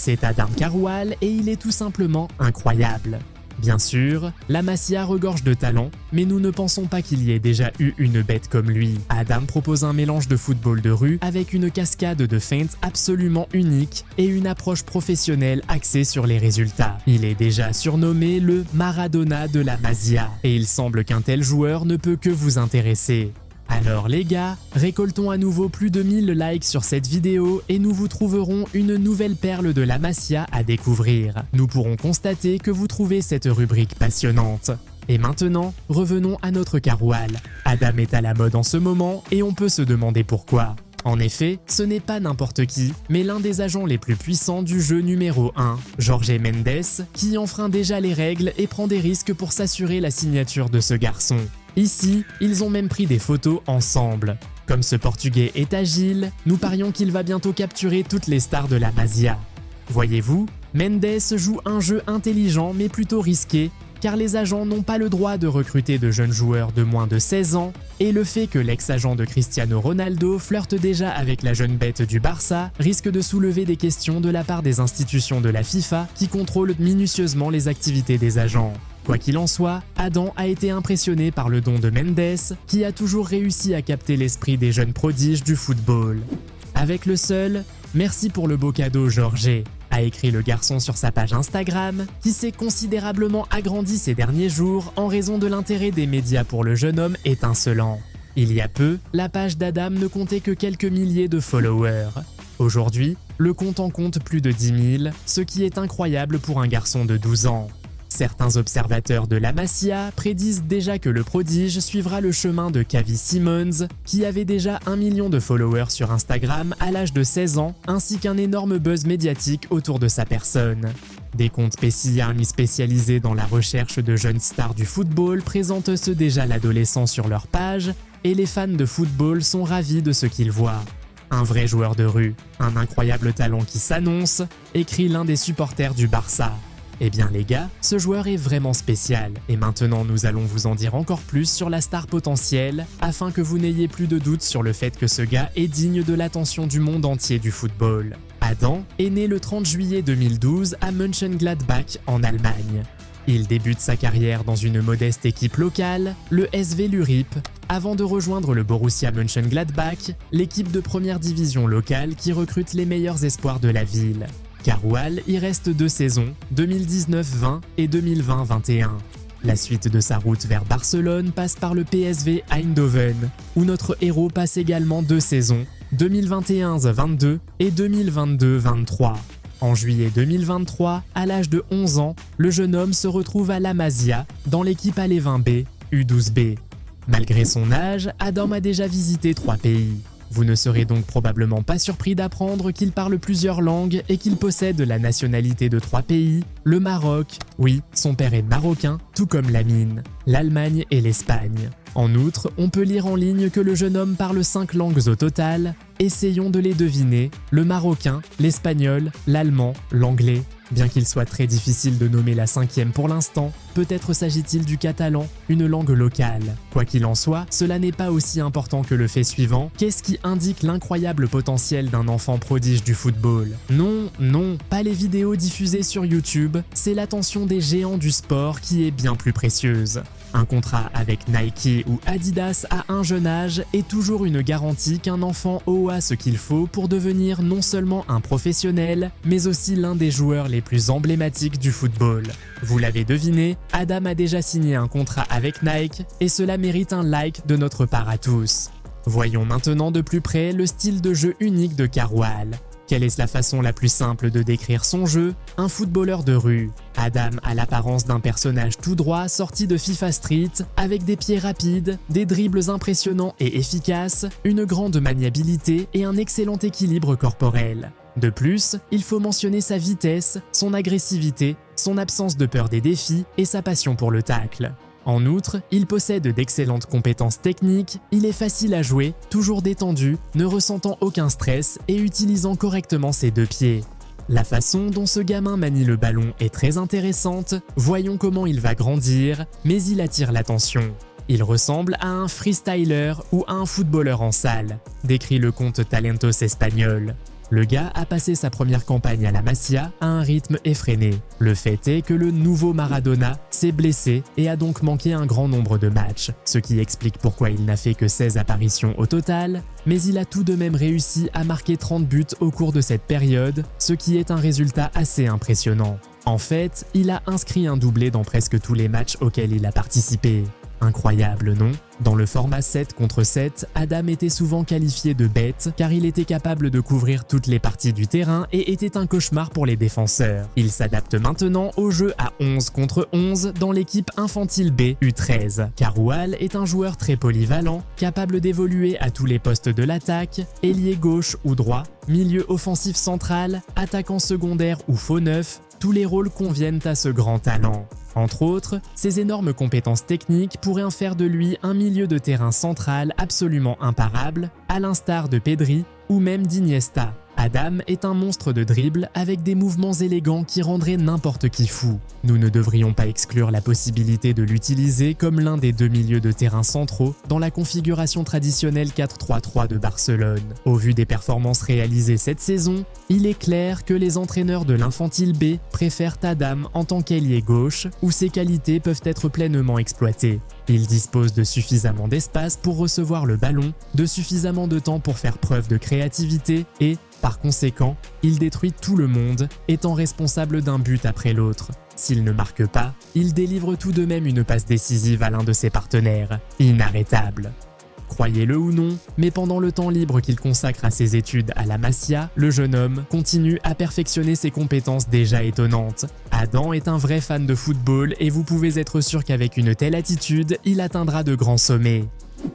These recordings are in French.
C'est Adam Caroual et il est tout simplement incroyable. Bien sûr, la Masia regorge de talent, mais nous ne pensons pas qu'il y ait déjà eu une bête comme lui. Adam propose un mélange de football de rue avec une cascade de feintes absolument unique et une approche professionnelle axée sur les résultats. Il est déjà surnommé le Maradona de la Masia, et il semble qu'un tel joueur ne peut que vous intéresser. Alors les gars, récoltons à nouveau plus de 1000 likes sur cette vidéo et nous vous trouverons une nouvelle perle de la Masia à découvrir. Nous pourrons constater que vous trouvez cette rubrique passionnante. Et maintenant, revenons à notre Caroual. Adam est à la mode en ce moment et on peut se demander pourquoi. En effet, ce n'est pas n'importe qui, mais l'un des agents les plus puissants du jeu numéro 1, Jorge Mendes, qui enfreint déjà les règles et prend des risques pour s'assurer la signature de ce garçon. Ici, ils ont même pris des photos ensemble. Comme ce Portugais est agile, nous parions qu'il va bientôt capturer toutes les stars de la Masia. Voyez-vous, Mendes joue un jeu intelligent mais plutôt risqué, car les agents n'ont pas le droit de recruter de jeunes joueurs de moins de 16 ans, et le fait que l'ex-agent de Cristiano Ronaldo flirte déjà avec la jeune bête du Barça risque de soulever des questions de la part des institutions de la FIFA qui contrôlent minutieusement les activités des agents. Quoi qu'il en soit, Adam a été impressionné par le don de Mendes, qui a toujours réussi à capter l'esprit des jeunes prodiges du football. Avec le seul « Merci pour le beau cadeau, Jorge », a écrit le garçon sur sa page Instagram, qui s'est considérablement agrandi ces derniers jours en raison de l'intérêt des médias pour le jeune homme étincelant. Il y a peu, la page d'Adam ne comptait que quelques milliers de followers. Aujourd'hui, le compte en compte plus de 10 000, ce qui est incroyable pour un garçon de 12 ans. Certains observateurs de la Masia prédisent déjà que le prodige suivra le chemin de Xavi Simons, qui avait déjà 1 million de followers sur Instagram à l'âge de 16 ans, ainsi qu'un énorme buzz médiatique autour de sa personne. Des comptes PCarmy spécialisés dans la recherche de jeunes stars du football présentent eux déjà l'adolescent sur leur page, et les fans de football sont ravis de ce qu'ils voient. Un vrai joueur de rue, un incroyable talent qui s'annonce, écrit l'un des supporters du Barça. Eh bien les gars, ce joueur est vraiment spécial, et maintenant nous allons vous en dire encore plus sur la star potentielle, afin que vous n'ayez plus de doute sur le fait que ce gars est digne de l'attention du monde entier du football. Adam est né le 30 juillet 2012 à Mönchengladbach en Allemagne. Il débute sa carrière dans une modeste équipe locale, le SV Lurip, avant de rejoindre le Borussia Mönchengladbach, l'équipe de première division locale qui recrute les meilleurs espoirs de la ville. Caroual y reste 2 saisons, 2019-20 et 2020-21. La suite de sa route vers Barcelone passe par le PSV Eindhoven, où notre héros passe également 2 saisons, 2021-22 et 2022-23. En juillet 2023, à l'âge de 11 ans, le jeune homme se retrouve à la Masia, dans l'équipe Alévin B, U12B. Malgré son âge, Adam a déjà visité 3 pays. Vous ne serez donc probablement pas surpris d'apprendre qu'il parle plusieurs langues et qu'il possède la nationalité de 3 pays, le Maroc, oui, son père est marocain, tout comme Lamine, l'Allemagne et l'Espagne. En outre, on peut lire en ligne que le jeune homme parle 5 langues au total. Essayons de les deviner, le marocain, l'espagnol, l'allemand, l'anglais. Bien qu'il soit très difficile de nommer la 5e pour l'instant, peut-être s'agit-il du catalan, une langue locale. Quoi qu'il en soit, cela n'est pas aussi important que le fait suivant. Qu'est-ce qui indique l'incroyable potentiel d'un enfant prodige du football? Non, pas les vidéos diffusées sur YouTube, c'est l'attention des géants du sport qui est bien plus précieuse. Un contrat avec Nike ou Adidas à un jeune âge est toujours une garantie qu'un enfant aura ce qu'il faut pour devenir non seulement un professionnel, mais aussi l'un des joueurs les plus emblématiques du football. Vous l'avez deviné, Adam a déjà signé un contrat avec Nike et cela mérite un like de notre part à tous. Voyons maintenant de plus près le style de jeu unique de Caroual. Quelle est la façon la plus simple de décrire son jeu? Un footballeur de rue. Adam a l'apparence d'un personnage tout droit sorti de FIFA Street, avec des pieds rapides, des dribbles impressionnants et efficaces, une grande maniabilité et un excellent équilibre corporel. De plus, il faut mentionner sa vitesse, son agressivité, son absence de peur des défis et sa passion pour le tacle. En outre, il possède d'excellentes compétences techniques, il est facile à jouer, toujours détendu, ne ressentant aucun stress et utilisant correctement ses 2 pieds. La façon dont ce gamin manie le ballon est très intéressante, voyons comment il va grandir, mais il attire l'attention. Il ressemble à un freestyler ou à un footballeur en salle, décrit le compte Talentos espagnol. Le gars a passé sa première campagne à la Masia à un rythme effréné. Le fait est que le nouveau Maradona s'est blessé et a donc manqué un grand nombre de matchs, ce qui explique pourquoi il n'a fait que 16 apparitions au total, mais il a tout de même réussi à marquer 30 buts au cours de cette période, ce qui est un résultat assez impressionnant. En fait, il a inscrit un doublé dans presque tous les matchs auxquels il a participé. Incroyable, non? Dans le format 7 contre 7, Adam était souvent qualifié de bête car il était capable de couvrir toutes les parties du terrain et était un cauchemar pour les défenseurs. Il s'adapte maintenant au jeu à 11 contre 11 dans l'équipe infantile B U13. Caroual est un joueur très polyvalent, capable d'évoluer à tous les postes de l'attaque, ailier gauche ou droit, milieu offensif central, attaquant secondaire ou faux neuf, tous les rôles conviennent à ce grand talent. Entre autres, ses énormes compétences techniques pourraient en faire de lui un milieu de terrain central absolument imparable, à l'instar de Pedri ou même d'Iniesta. Adam est un monstre de dribble avec des mouvements élégants qui rendraient n'importe qui fou. Nous ne devrions pas exclure la possibilité de l'utiliser comme l'un des deux milieux de terrain centraux dans la configuration traditionnelle 4-3-3 de Barcelone. Au vu des performances réalisées cette saison, il est clair que les entraîneurs de l'infantile B préfèrent Adam en tant qu'ailier gauche où ses qualités peuvent être pleinement exploitées. Il dispose de suffisamment d'espace pour recevoir le ballon, de suffisamment de temps pour faire preuve de créativité et, par conséquent, il détruit tout le monde, étant responsable d'un but après l'autre. S'il ne marque pas, il délivre tout de même une passe décisive à l'un de ses partenaires. Inarrêtable. Croyez-le ou non, mais pendant le temps libre qu'il consacre à ses études à la Masia, le jeune homme continue à perfectionner ses compétences déjà étonnantes. Adam est un vrai fan de football et vous pouvez être sûr qu'avec une telle attitude, il atteindra de grands sommets.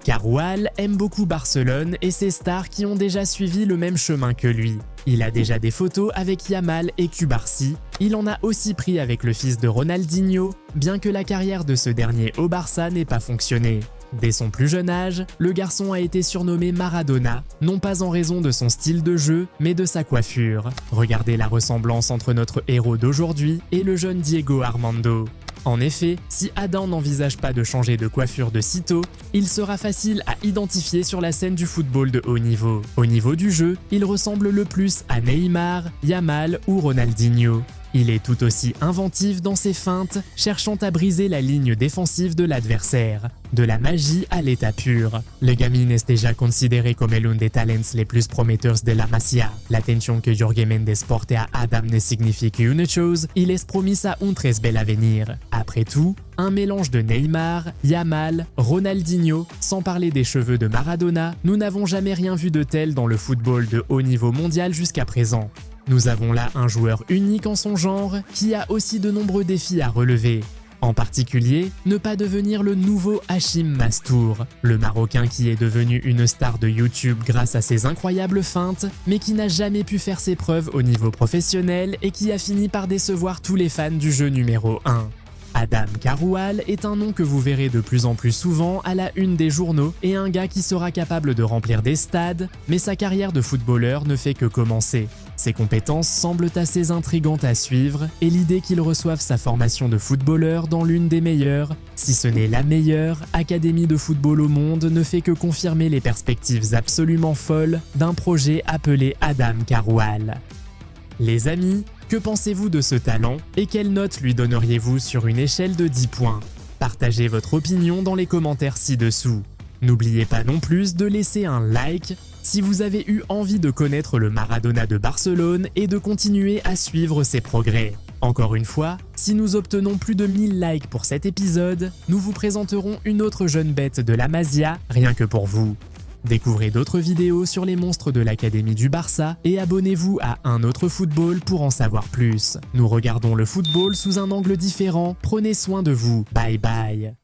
Caroual aime beaucoup Barcelone et ses stars qui ont déjà suivi le même chemin que lui. Il a déjà des photos avec Yamal et Cubarsí, il en a aussi pris avec le fils de Ronaldinho, bien que la carrière de ce dernier au Barça n'ait pas fonctionné. Dès son plus jeune âge, le garçon a été surnommé Maradona, non pas en raison de son style de jeu, mais de sa coiffure. Regardez la ressemblance entre notre héros d'aujourd'hui et le jeune Diego Armando. En effet, si Adam n'envisage pas de changer de coiffure de sitôt, il sera facile à identifier sur la scène du football de haut niveau. Au niveau du jeu, il ressemble le plus à Neymar, Yamal ou Ronaldinho. Il est tout aussi inventif dans ses feintes, cherchant à briser la ligne défensive de l'adversaire. De la magie à l'état pur. Le gamín est déjà considéré comme l'un des talents les plus prometteurs de la Masia. L'attention que Jorge Mendes porte à Adam ne signifie qu'une chose, il est promis à un très bel avenir. Après tout, un mélange de Neymar, Yamal, Ronaldinho, sans parler des cheveux de Maradona, nous n'avons jamais rien vu de tel dans le football de haut niveau mondial jusqu'à présent. Nous avons là un joueur unique en son genre qui a aussi de nombreux défis à relever. En particulier, ne pas devenir le nouveau Hachim Mastour, le Marocain qui est devenu une star de YouTube grâce à ses incroyables feintes, mais qui n'a jamais pu faire ses preuves au niveau professionnel et qui a fini par décevoir tous les fans du jeu numéro 1. Adam Caroual est un nom que vous verrez de plus en plus souvent à la une des journaux et un gars qui sera capable de remplir des stades, mais sa carrière de footballeur ne fait que commencer. Ses compétences semblent assez intrigantes à suivre et l'idée qu'il reçoive sa formation de footballeur dans l'une des meilleures, si ce n'est la meilleure, académie de football au monde ne fait que confirmer les perspectives absolument folles d'un projet appelé Adam Caroual. Les amis, que pensez-vous de ce talent et quelle note lui donneriez-vous sur une échelle de 10 points? Partagez votre opinion dans les commentaires ci-dessous. N'oubliez pas non plus de laisser un like si vous avez eu envie de connaître le Maradona de Barcelone et de continuer à suivre ses progrès. Encore une fois, si nous obtenons plus de 1000 likes pour cet épisode, nous vous présenterons une autre jeune bête de la Masia, rien que pour vous. Découvrez d'autres vidéos sur les monstres de l'Académie du Barça et abonnez-vous à Un autre football pour en savoir plus. Nous regardons le football sous un angle différent, prenez soin de vous, bye bye.